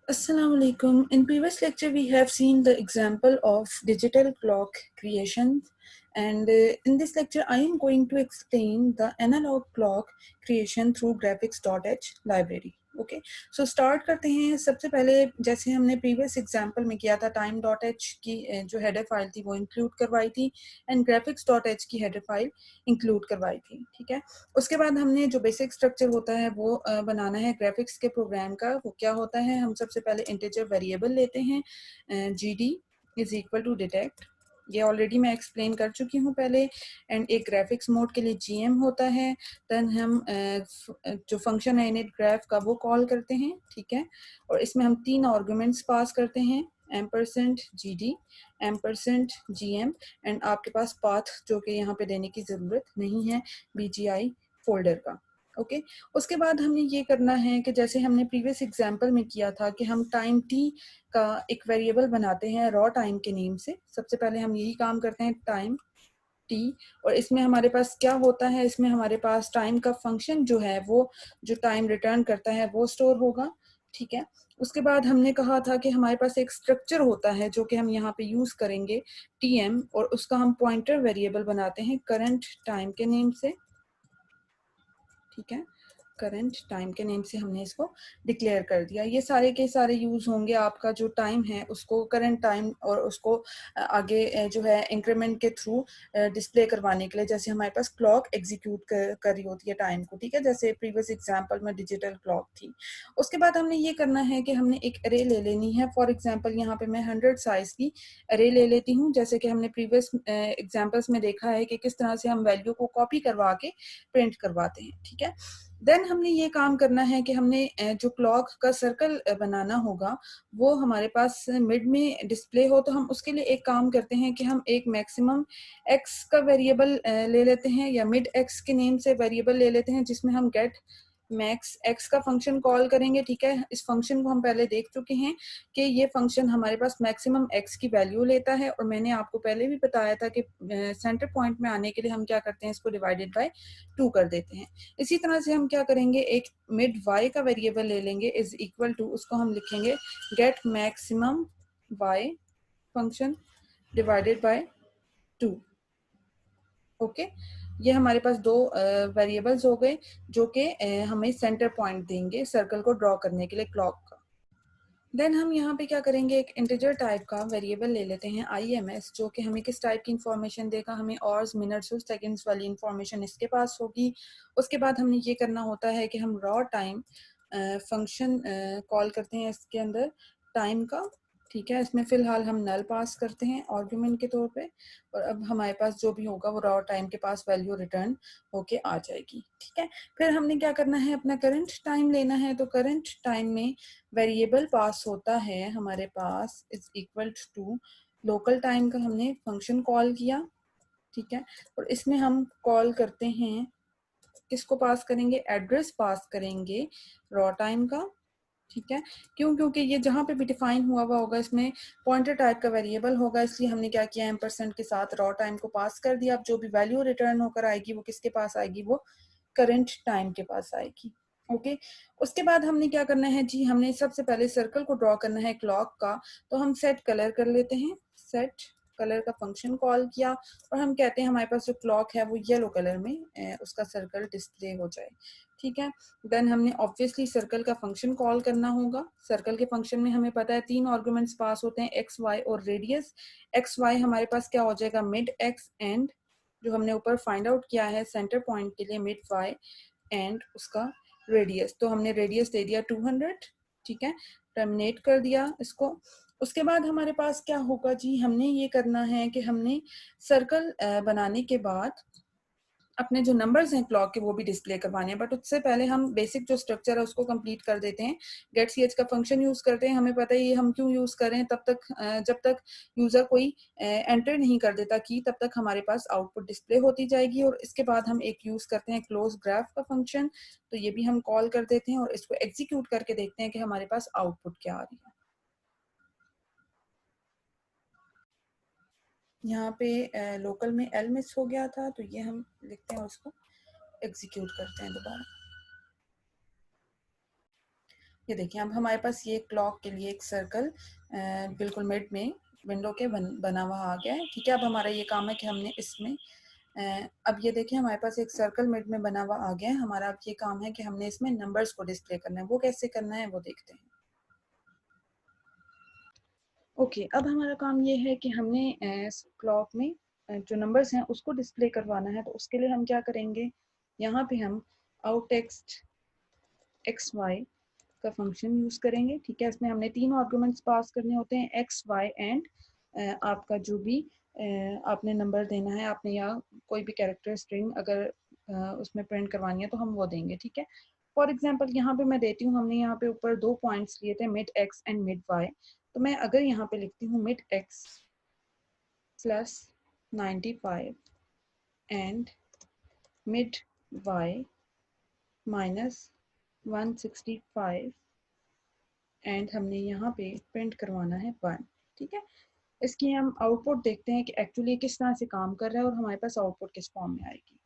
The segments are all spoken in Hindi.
Assalamu alaikum. In previous lecture, we have seen the example of digital clock creation, and in this lecture, I am going to explain the analog clock creation through graphics.h library. Okay so start करते हैं। सबसे पहले जैसे हमने प्रीवियस एग्जांपल में किया था, टाइम डॉट एच की जो हेडर फाइल थी वो इंक्लूड करवाई थी एंड ग्राफिक्स डॉट एच की हेडर फाइल इंक्लूड करवाई थी। ठीक है, उसके बाद हमने जो बेसिक स्ट्रक्चर होता है वो बनाना है ग्राफिक्स के प्रोग्राम का। वो क्या होता है, हम सबसे पहले इंटीजर वेरिएबल लेते हैं, G D is equal to detect, ये ऑलरेडी मैं एक्सप्लेन कर चुकी हूँ पहले। एंड एक ग्राफिक्स मोड के लिए जीएम होता है। देन हम जो फंक्शन है इनिट ग्राफ का वो कॉल करते हैं। ठीक है, और इसमें हम 3 आर्गुमेंट्स पास करते हैं, ampersand G D, ampersand G M, and आपके पास पाथ जो कि यहाँ पे देने की ज़रूरत नहीं है, BGI फोल्डर का। ओके उसके बाद हमें ये करना है कि जैसे हमने प्रीवियस एग्जांपल में किया था कि हम टाइम टी का एक वेरिएबल बनाते हैं रॉ टाइम के नेम से। सबसे पहले हम यही काम करते हैं, टाइम टी, और इसमें हमारे पास क्या होता है, इसमें हमारे पास टाइम का फंक्शन जो है वो जो टाइम रिटर्न करता है वो स्टोर होगा। ठीक है, उसके बाद हमने कहा था कि हमारे पास एक स्ट्रक्चर होता है जो कि हम यहाँ पे यूज करेंगे, टीएम, और उसका हम पॉइंटर वेरिएबल बनाते हैं करंट टाइम के नेम से। ठीक है, करंट टाइम के नेम से हमने इसको डिक्लेयर कर दिया। ये सारे के सारे यूज होंगे आपका जो टाइम है उसको करंट टाइम और उसको आगे जो है इंक्रीमेंट के थ्रू डिस्प्ले करवाने के लिए, जैसे हमारे पास क्लॉक एग्जीक्यूट कर रही होती है टाइम को। ठीक है, जैसे प्रीवियस एग्जांपल में डिजिटल क्लॉक थी। उसके बाद हमने ये करना है कि हमने एक अरे ले लेनी है। फॉर एग्जाम्पल यहाँ पे मैं 100 साइज की अरे ले लेती हूँ, जैसे कि हमने प्रीवियस एग्जाम्पल्स में देखा है कि किस तरह से हम वैल्यू को कॉपी करवा के प्रिंट करवाते हैं। ठीक है, देन हमने ये काम करना है कि हमने जो क्लॉक का सर्कल बनाना होगा वो हमारे पास मिड में डिस्प्ले हो, तो हम उसके लिए एक काम करते हैं कि हम एक मैक्सिमम एक्स का वेरिएबल ले लेते हैं, या मिड एक्स के नेम से वेरिएबल ले लेते हैं, जिसमें हम गेट मैक्स एक्स का फंक्शन कॉल करेंगे। ठीक है, इस फंक्शन को हम पहले देख चुके हैं कि ये फंक्शन हमारे पास मैक्सिमम एक्स की वैल्यू लेता है, और मैंने आपको पहले भी बताया था कि सेंटर पॉइंट में आने के लिए हम क्या करते हैं, इसको डिवाइडेड बाय 2 कर देते हैं। इसी तरह से हम क्या करेंगे, एक मिड वाई का वेरिएबल ले लेंगे, इज इक्वल टू, उसको हम लिखेंगे get maximum Y function divided by 2। Okay, ये हमारे पास दो वेरिएबल्स हो गए जो कि हमें सेंटर पॉइंट देंगे सर्कल को ड्रॉ करने के लिए क्लॉक का। देन हम यहाँ पे क्या करेंगे, एक इंटीजर टाइप का वेरिएबल ले लेते हैं IMS, जो कि हमें किस टाइप की इंफॉर्मेशन देगा, हमें आवर्स मिनट्स और सेकंड्स वाली इंफॉर्मेशन इसके पास होगी। उसके बाद हमने ये करना होता है कि हम रॉ टाइम फंक्शन कॉल करते हैं इसके अंदर टाइम का। ठीक है, इसमें फिलहाल हम नल पास करते हैं आर्गुमेंट के तौर पे, और अब हमारे पास जो भी होगा वो रॉ टाइम के पास वैल्यू रिटर्न होके आ जाएगी। ठीक है, फिर हमने क्या करना है, अपना करंट टाइम लेना है। तो करंट टाइम में वेरिएबल पास होता है हमारे पास is equal to local time का हमने फंक्शन कॉल किया। ठीक है, और इसमें हम कॉल करते हैं, किसको पास करेंगे, एड्रेस पास करेंगे रॉ टाइम का। ठीक है, क्यों, क्योंकि ये जहाँ पे भी डिफाइन हुआ होगा इसमें पॉइंटर टाइप का वेरिएबल होगा, इसलिए हमने क्या किया, एम्परसेंट के साथ रॉ टाइम को पास कर दिया। अब जो भी वैल्यू रिटर्न होकर आएगी वो किसके पास आएगी, वो करंट टाइम के पास आएगी। ओके, उसके बाद हमने क्या करना है जी, हमने सबसे पहले सर्कल को ड्रॉ करना है क्लॉक का। तो हम सेट कलर कर लेते हैं, सेट कलर का फंक्शन कॉल किया, और हम कहते हैं हमारे पास जो क्लॉक है वो येलो कलर में उसका सर्कल डिस्प्ले हो जाए। ठीक है, देन हमने ऑब्वियसली सर्कल का फंक्शन कॉल करना होगा। सर्कल के फंक्शन में हमें पता है 3 आर्गुमेंट्स पास होते हैं, एक्स वाई और रेडियस। एक्स वाई हमारे पास क्या हो जाएगा, मिड एक्स, एंड जो हमने ऊपर फाइंड आउट किया है सेंटर पॉइंट के लिए मिड वाई, एंड उसका रेडियस, तो हमने रेडियस दे दिया 200। ठीक है, टर्मिनेट कर दिया इसको। उसके बाद हमारे पास क्या होगा जी, हमने ये करना है कि हमने सर्कल बनाने के बाद अपने जो नंबर्स हैं क्लॉक के वो भी डिस्प्ले करवाने हैं, बट उससे पहले हम बेसिक जो स्ट्रक्चर है उसको कंप्लीट कर देते हैं। गेट सी एच का फंक्शन यूज करते हैं, हमें पता है ये हम क्यों यूज कर रहे हैं, तब तक जब तक यूजर कोई एंटर नहीं कर देता की, तब तक हमारे पास आउटपुट डिस्प्ले होती जाएगी। और इसके बाद हम एक यूज करते हैं क्लोज ग्राफ का फंक्शन, तो ये भी हम कॉल कर देते हैं और इसको एग्जीक्यूट करके देखते हैं कि हमारे पास आउटपुट क्या आ रही है। यहाँ पे लोकल में एल मिस हो गया था, तो ये हम लिखते हैं, उसको एग्जीक्यूट करते हैं दोबारा। ये देखिए अब हमारे पास ये क्लॉक के लिए एक सर्कल बिल्कुल मिड में विंडो के बना हुआ आ गया है। ठीक है, अब हमारा ये काम है कि हमने इसमें अब ये देखिए हमारे पास एक सर्कल मिड में बना हुआ आ गया है। हमारा अब ये काम है कि हमने इसमें नंबर्स को डिस्प्ले करना है। वो कैसे करना है वो देखते हैं। ओके, अब हमारा काम ये है कि हमने क्लॉक में जो नंबर्स हैं उसको डिस्प्ले करवाना है। तो उसके लिए हम क्या करेंगे, यहाँ पे हम आउट टेक्स्ट एक्स वाई का फंक्शन यूज करेंगे। ठीक है, इसमें हमने तीन आर्गुमेंट्स पास करने होते हैं, एक्स वाई एंड आपका जो भी आपने नंबर देना है। आपने या कोई भी कैरेक्टर स्ट्रिंग अगर उसमें प्रिंट करवानी है तो हम वो देंगे। ठीक है, फॉर एग्जाम्पल यहाँ पे मैं देती हूँ, हमने यहाँ पे ऊपर दो पॉइंट्स लिए थे, mid X and mid Y. तो मैं अगर यहाँ पे लिखती हूँ mid X plus 95 and mid Y minus 165 and हमने यहाँ पे प्रिंट करवाना है 1। ठीक है, इसकी हम आउटपुट देखते हैं कि एक्चुअली किस तरह से काम कर रहा है और हमारे पास आउटपुट किस फॉर्म में आएगी।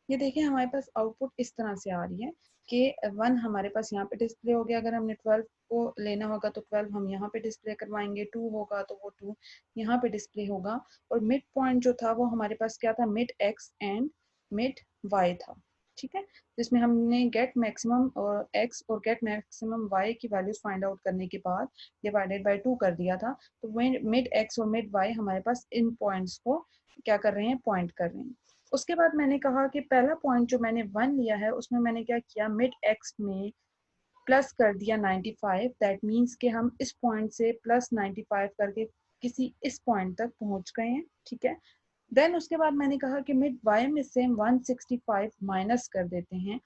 ये देखिए हमारे पास आउटपुट इस तरह से आ रही है कि 1 हमारे पास यहाँ पे डिस्प्ले हो गया। अगर हमने 12 को लेना होगा तो 12 हम यहाँ पे डिस्प्ले करवाएंगे, 2 होगा तो वो 2 यहाँ पे डिस्प्ले होगा। और मिड पॉइंट जो था वो हमारे पास क्या था, mid X and mid Y था। ठीक है, जिसमें हमने गेट मैक्सिमम और एक्स और गेट मैक्सिमम वाई की वैल्यूज फाइंड आउट करने के बाद डिवाइडेड बाय 2 कर दिया था। तो मिड एक्स और मिड वाई हमारे पास इन पॉइंट्स को क्या कर रहे हैं, पॉइंट कर रहे हैं। उसके बाद मैंने कहा कि पहला पॉइंट जो मैंने 1 लिया है उसमें मैंने क्या किया, मिड एक्स में प्लस कर दिया 95। दैट मीन्स कि हम इस पॉइंट से प्लस 95 करके किसी इस पॉइंट तक पहुंच गए हैं। ठीक है, देन उसके बाद मैंने कहा कि मिड वाई में से 165 माइनस कर देते हैं।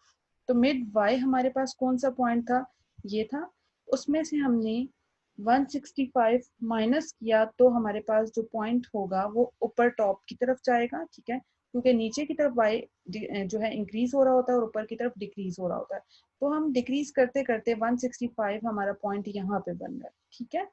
तो मिड वाई हमारे पास कौन सा पॉइंट था, ये था। उसमें से हमने 165 माइनस किया तो हमारे पास जो पॉइंट होगा वो ऊपर टॉप की तरफ जाएगा। ठीक है, क्योंकि नीचे की तरफ वाई जो है इंक्रीज हो रहा होता है और ऊपर की तरफ डिक्रीज हो रहा होता है। तो हम डिक्रीज करते करते 165 हमारा पॉइंट यहाँ पे बन रहा है। ठीक है,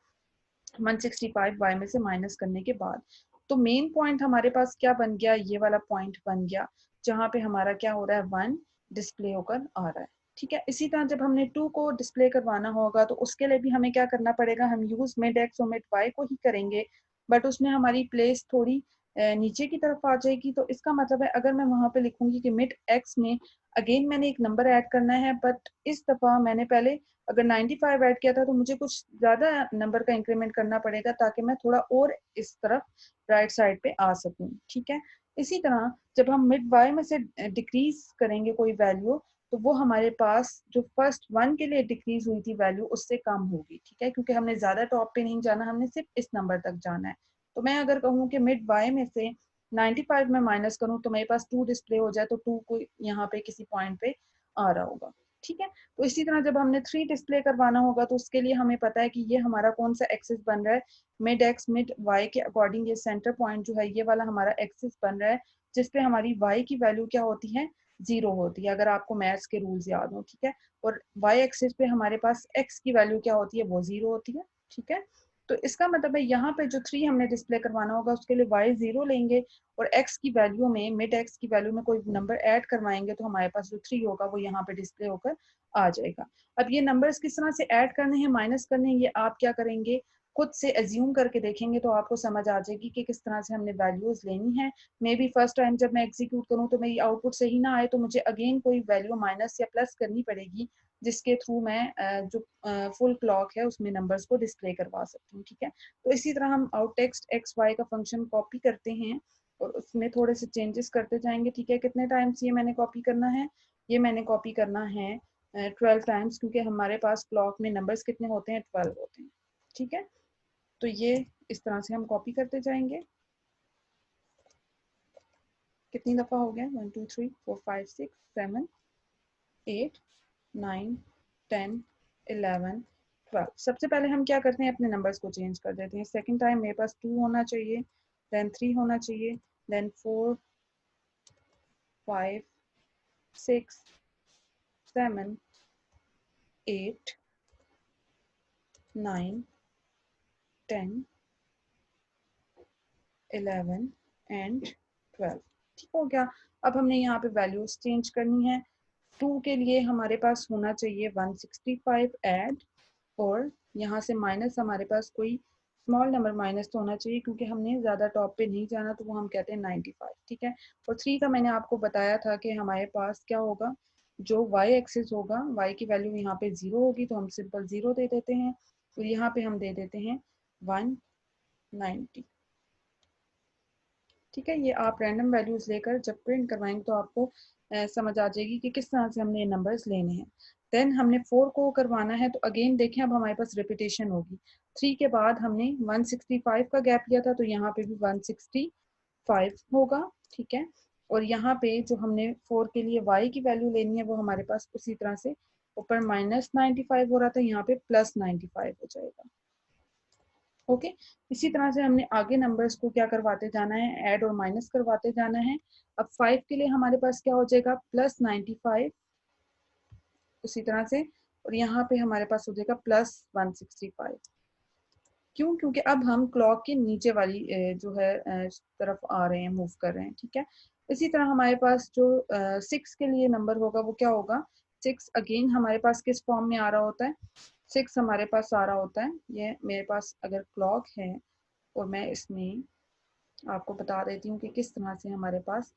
165 वाई में से माइनस करने के बाद तो मेन पॉइंट हमारे पास क्या बन गया, ये वाला पॉइंट बन गया जहां पे हमारा क्या हो रहा है, 1 डिस्प्ले होकर आ रहा है। ठीक है, इसी तरह जब हमने 2 को डिस्प्ले करवाना होगा तो उसके लिए भी हमें क्या करना पड़ेगा, हम यूज मिड एक्स और मिड वाई को ही करेंगे, बट उसमें हमारी प्लेस थोड़ी नीचे की तरफ आ जाएगी। तो इसका मतलब है अगर मैं वहां पे लिखूंगी कि मिड एक्स में अगेन मैंने एक नंबर ऐड करना है, बट इस दफा मैंने पहले अगर 95 ऐड किया था तो मुझे कुछ ज्यादा नंबर का इंक्रीमेंट करना पड़ेगा ताकि मैं थोड़ा और इस तरफ राइट साइड पे आ सकूं। ठीक है, इसी तरह जब हम मिड वाई में से डिक्रीज करेंगे कोई वैल्यू तो वो हमारे पास जो फर्स्ट 1 के लिए डिक्रीज हुई थी वैल्यू उससे कम होगी। ठीक है, क्योंकि हमने ज्यादा टॉप पे नहीं जाना, हमने सिर्फ इस नंबर तक जाना है। तो मैं अगर कहूँ कि मिड वाई में से 95 में माइनस करूँ तो मेरे पास 2 डिस्प्ले हो जाए, तो 2 को यहाँ पे किसी पॉइंट पे आ रहा होगा। ठीक है, तो इसी तरह जब हमने 3 डिस्प्ले करवाना होगा तो उसके लिए हमें पता है कि ये हमारा कौन सा एक्सिस बन रहा है, मिड एक्स मिड वाई के अकॉर्डिंग ये सेंटर पॉइंट जो है ये वाला हमारा एक्सिस बन रहा है, जिसपे हमारी वाई की वैल्यू क्या होती है, 0 होती है, अगर आपको मैथ्स के रूल्स याद हो। ठीक है, और वाई एक्सिस पे हमारे पास एक्स की वैल्यू क्या होती है, वो 0 होती है। ठीक है, तो इसका मतलब है यहाँ पे जो 3 हमने डिस्प्ले करवाना होगा उसके लिए वाई 0 लेंगे और एक्स की वैल्यू में, मिड एक्स की वैल्यू में कोई नंबर ऐड करवाएंगे तो हमारे पास जो 3 होगा वो यहाँ पे डिस्प्ले होकर आ जाएगा। अब ये नंबर्स किस तरह से ऐड करने हैं, माइनस करने हैं, ये आप क्या करेंगे, खुद से एज्यूम करके देखेंगे तो आपको समझ आ जाएगी कि किस तरह से हमने वैल्यूज लेनी है। मे बी फर्स्ट टाइम जब मैं एग्जीक्यूट करूँ तो मेरी आउटपुट सही ना आए तो मुझे अगेन कोई वैल्यू माइनस या प्लस करनी पड़ेगी, जिसके थ्रू मैं जो फुल क्लॉक है उसमें नंबर्स को डिस्प्ले करवा सकती हूँ। ठीक है, तो इसी तरह हम आउट टेक्स्ट एक्स वाई का फंक्शन कॉपी करते हैं और उसमें थोड़े से चेंजेस करते जाएंगे। ठीक है, कितने टाइम्स ये मैंने कॉपी करना है, ये मैंने कॉपी करना है 12 टाइम्स, क्योंकि हमारे पास क्लॉक में नंबर्स कितने होते हैं, 12 होते हैं। ठीक है, तो ये इस तरह से हम कॉपी करते जाएंगे। कितनी दफा हो गया, 1 2 3 4 5 6 7 8 9 10 11 12। सबसे पहले हम क्या करते हैं, अपने नंबर्स को चेंज कर देते हैं। सेकंड टाइम मेरे पास 2 होना चाहिए, देन 3 होना चाहिए, देन 4 5 6 7 8 9 10 11 एंड 12। ठीक हो गया। अब हमने यहाँ पे वैल्यूज चेंज करनी है। 2 के लिए हमारे पास होना चाहिए 165 ऐड, और यहाँ से माइनस हमारे पास कोई स्मॉल नंबर माइनस तो होना चाहिए, क्योंकि हमने ज़्यादा टॉप पे नहीं जाना, तो वो हम कहते हैं 95, ठीक है। और 3 का मैंने आपको बताया था कि हमारे पास क्या होगा, जो y एक्सिस होगा, y की वैल्यू यहाँ पे 0 होगी, तो हम सिंपल 0 दे देते हैं, तो यहाँ पे हम दे देते हैं 190, ठीक है। ये आप रैंडम वैल्यूज लेकर जब प्रिंट करवाएंगे तो आपको समझ आ जाएगी कि किस तरह से हमने ये नंबर्स लेने हैं। देन हमने 4 को करवाना है, तो अगेन देखें अब हमारे पास रिपीटेशन होगी। 3 के बाद हमने 165 का गैप लिया था, तो यहाँ पे भी 165 होगा, ठीक है। और यहाँ पे जो हमने 4 के लिए y की वैल्यू लेनी है वो हमारे पास उसी तरह से ऊपर -95 हो रहा था, यहाँ पे +95 हो जाएगा। ओके, इसी तरह से हमने आगे नंबर्स को क्या करवाते जाना है, ऐड और माइनस करवाते जाना है। अब 5 के लिए हमारे पास क्या हो जाएगा, +95 उसी तरह से, और यहाँ पे हमारे पास हो जाएगा +165। क्यों, क्योंकि अब हम क्लॉक के नीचे वाली जो है तरफ आ रहे हैं, मूव कर रहे हैं, ठीक है। इसी तरह हमारे पास जो 6 के लिए नंबर होगा वो क्या होगा, 6 अगेन हमारे पास किस फॉर्म में आ रहा होता है, 6 हमारे पास आ रहा होता है, ये मेरे पास अगर क्लॉक है, और मैं इसमें आपको बता देती हूँ कि किस तरह से हमारे पास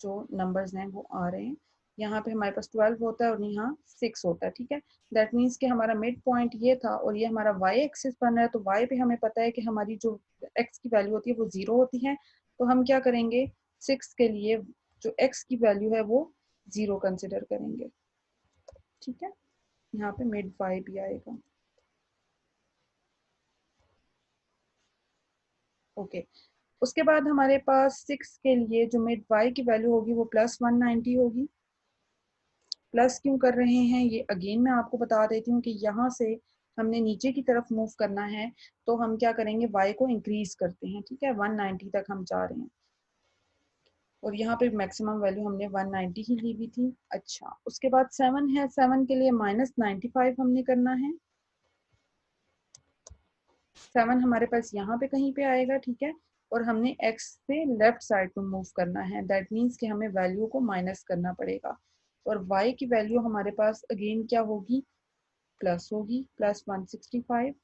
जो नंबर्स हैं वो आ रहे हैं। यहाँ पे हमारे पास 12 होता है और यहाँ 6 होता है, ठीक है। दैट मीन्स कि हमारा मिड पॉइंट ये था, और ये हमारा वाई एक्सिस बन रहा है, तो वाई पे हमें पता है कि हमारी जो एक्स की वैल्यू होती है वो 0 होती है, तो हम क्या करेंगे, 6 के लिए जो एक्स की वैल्यू है वो 0 कंसिडर करेंगे, ठीक है। यहाँ पे मिड वाई भी आएगा। ओके, उसके बाद हमारे पास 6 के लिए जो मिड वाई की वैल्यू होगी वो +190 होगी। प्लस क्यों कर रहे हैं, ये अगेन मैं आपको बता देती हूँ कि यहाँ से हमने नीचे की तरफ मूव करना है, तो हम क्या करेंगे, y को इंक्रीज करते हैं, ठीक है। 190 तक हम जा रहे हैं, और यहाँ पे मैक्सिमम वैल्यू हमने 190 ही ली हुई थी। अच्छा, उसके बाद 7 है, 7 के लिए -95 हमने करना है। 7 हमारे पास यहाँ पे कहीं पे आएगा, ठीक है। और हमने x से लेफ्ट साइड पे मूव करना है, दैट मीन्स कि हमें वैल्यू को माइनस करना पड़ेगा, और y की वैल्यू हमारे पास अगेन क्या होगी, प्लस होगी, +165।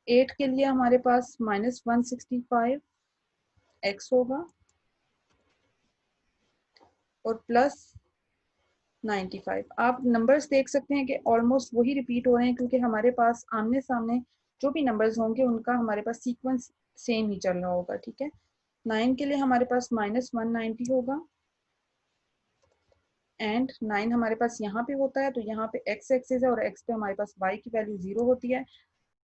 8 के लिए हमारे पास -165 x होगा, और +95। आप नंबर्स देख सकते हैं कि ऑलमोस्ट वही रिपीट हो रहे हैं, क्योंकि हमारे पास आमने सामने जो भी नंबर्स होंगे उनका हमारे पास सीक्वेंस सेम ही चल रहा होगा, ठीक है। 9 के लिए हमारे पास -190 होगा, एंड 9 हमारे पास यहाँ पे होता है, तो यहाँ पे x एक्सिस है और x पे हमारे पास y की वैल्यू 0 होती है,